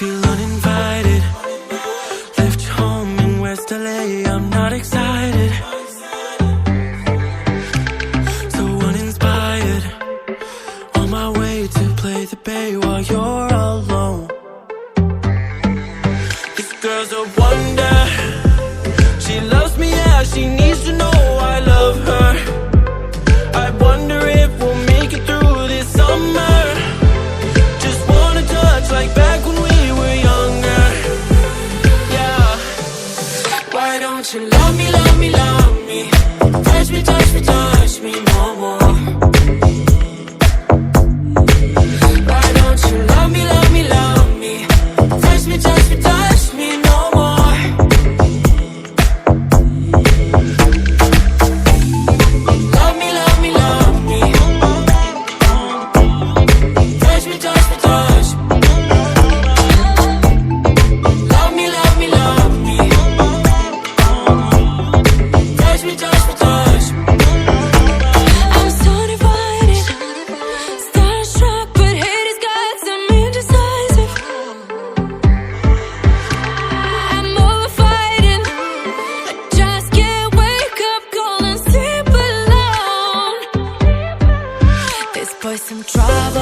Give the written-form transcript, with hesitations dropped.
Feel uninvited, left home in West LA, I'm not excited, so uninspired, on my way to play the bay while you're alone. This girl's a wonder, she loves me, yeah, she needs to know I love her. I wonder if we'll make it through this summer. Just wanna touch like back when we were younger. Yeah. Why don't you love me, love me, love me? Touch me, touch me, touch me no more. Why don't you love me, love me, love me? Touch me, touch me, touch me no more. Love me, love me, love me. Touch me, touch me, touch me. Love me, love me, love me. Touch me, touch me, touch me. I'm so divided, starstruck, but haters got some indecisive. I'm over fighting, I just can't wake up cold and sleep alone. This boy's some trouble.